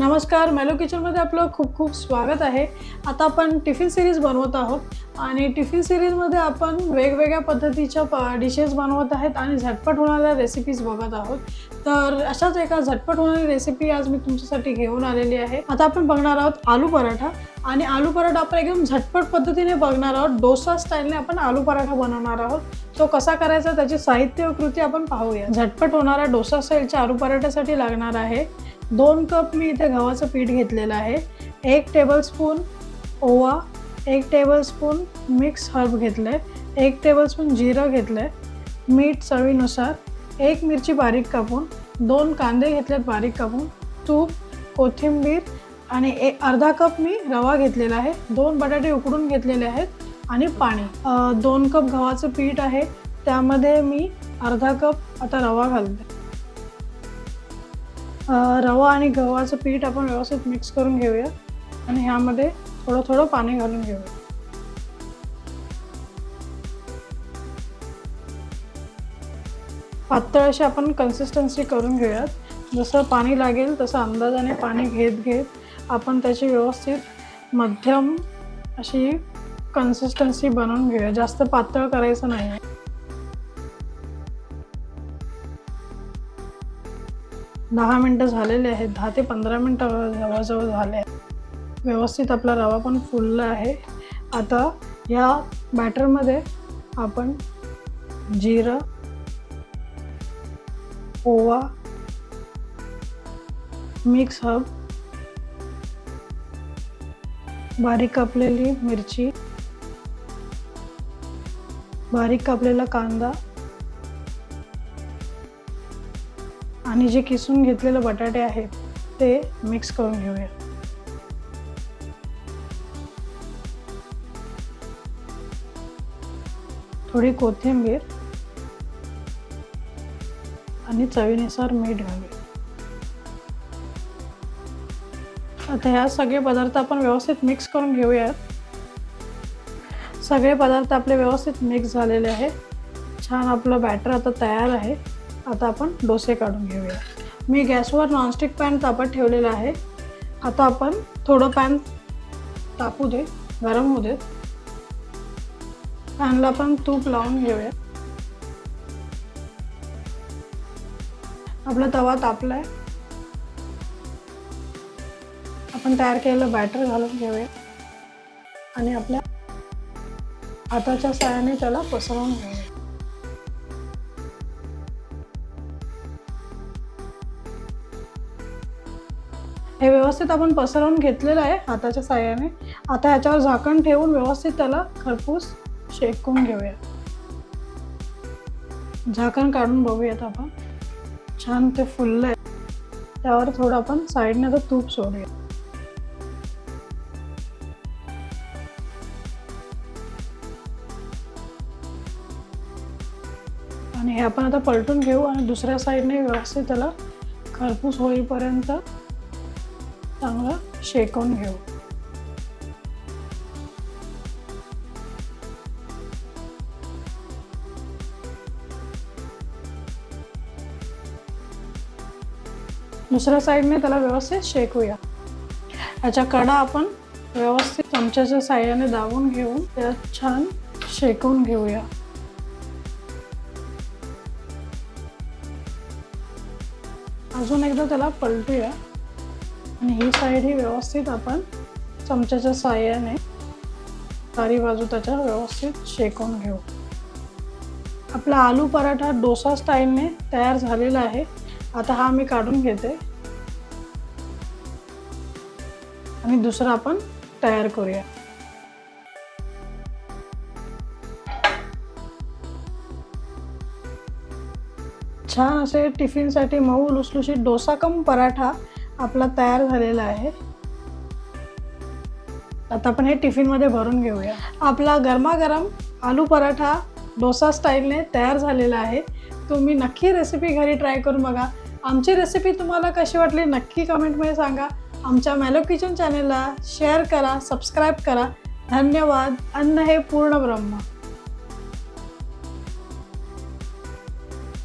नमस्कार, मेलो किचनमध्ये आपलं खूप खूप स्वागत आहे। आता आपण टिफिन सीरीज बनवत आहोत आणि टिफिन सीरीजमध्ये आपण वेगवेगळ्या पद्धतीच्या डिशेस बनवत आहेत आणि झटपट होणाऱ्या रेसिपीज बघत आहोत। तर अशाच एका झटपट होणारी रेसिपी आज मी तुमच्यासाठी घेऊन आलेली आहे। आता आपण बघणार आहोत आलू पराठा आणि आलू पराठा आपण एकदम झटपट पद्धतीने बघणार आहोत। डोसा स्टाईलने आपण आलू पराठा बनवणार आहोत। तो कसा करायचा त्याची साहित्य व कृती आपण पाहूया। झटपट होणारा डोसा स्टाईलच्या आलू पराठ्यासाठी लागणार आहे 2 कप मी इथे गव्हाचं पीठ घेतलेलं आहे, 1 टेबलस्पून ओवा, 1 टेबलस्पून मिक्स हर्ब घेतले, 1 टेबलस्पून जिरं घेतले, मीठ चवीनुसार, 1 मिरची बारीक कापून, 2 कांदे घेतलेत बारीक कापून, तूप, कोथिंबीर आणि अर्धा कप मी रवा घेतलेला आहे, 2 बटाटे उकडून घेतलेले आहेत आणि पाणी। 2 कप गव्हाचं पीठ आहे, त्यामध्ये मी अर्धा कप आता रवा घालते। रवा आणि गव्हाचं पीठ आपण व्यवस्थित मिक्स करून घेऊया आणि ह्यामध्ये थोडं थोडं पाणी घालून घेऊया। पातळ अशी आपण कन्सिस्टन्सी करून घेऊयात। जसं पाणी लागेल तसं अंदाजाने पाणी घेत आपण त्याची व्यवस्थित मध्यम अशी कन्सिस्टन्सी बनवून घेऊया। जास्त पातळ करायचं नाही। 10 मिनिटं झालेले आहेत, 10 ते 15 मिनिटं जवळजवळ झाले आहेत। व्यवस्थित आपला रवा पण फुलला आहे। आता या बॅटरमध्ये आपण जिरं, ओवा, मिक्स हर्ब, बारीक कापलेली मिरची, बारीक कापलेला कांदा आणि जे किसून घेतलेले बटाटे आहेत ते मिक्स करून घेऊया। थोडी कोथिंबीर आणि चवीनुसार मीठ घालूया। आता ह्या सगळे पदार्थ आपण व्यवस्थित मिक्स करून घेऊयात। सगळे पदार्थ आपले व्यवस्थित मिक्स झालेले आहेत। छान आपलं बॅटर आता तयार आहे। आता आपण डोसे काढून घेऊया। मी गॅसवर नॉनस्टिक पॅन तापत ठेवलेला आहे। आता आपण थोडं पॅन तापू दे, गरम होऊ दे। पॅनला आपण तूप लावून घेऊया। आपला तवा तापलाय। आपण तयार केलेलं बॅटर घालून घेऊया आणि आपल्या हाताच्या साहाय्याने त्याला पसरवून घेऊया। हे व्यवस्थित आपण पसरवून घेतलेलं आहे हाताच्या साहाय्याने। आता ह्याच्यावर झाकण ठेवून व्यवस्थित त्याला खरपूस शेकून घेऊया। झाकण काढून बघूयात आपण। छान ते फुललंय। त्यावर थोडं आपण साईडने आता तूप सोडूया। आणि हे आपण आता पलटून घेऊ आणि दुसऱ्या साईडने व्यवस्थित त्याला खरपूस होईपर्यंत चांगलं शेकून घेऊ। दुसऱ्या साईडने त्याला व्यवस्थित शेकूया। ह्याच्या कडा आपण व्यवस्थित चमच्याच्या साहाय्याने दाबून घेऊन त्यात छान शेकून घेऊया। अजून एकदा त्याला पलटूया आणि ही साईड ही व्यवस्थित आपण चमच्याच्या साहाय्याने सारी बाजू त्याच्या व्यवस्थित शेकून घेऊ। आपला आलू पराठा डोसा स्टाईलने तयार झालेला आहे। आता हा मी काढून घेते आणि दुसरा आपण तयार करूया। छान असे टिफिनसाठी मऊ लुसलुशीत डोसा कम पराठा आपला तयार झालेला आहे। आता आपण हे टिफिनमध्ये भरून घेऊया। आपला गरमागरम आलू पराठा डोसा स्टाईलने तयार झालेला आहे। तुम्ही नक्की रेसिपी घरी ट्राय करून बघा। आमची रेसिपी तुम्हाला कशी वाटली नक्की कमेंटमध्ये सांगा। आमच्या मेलो किचन चॅनलला शेअर करा, सबस्क्राईब करा। धन्यवाद। अन्न हे पूर्ण ब्रह्म।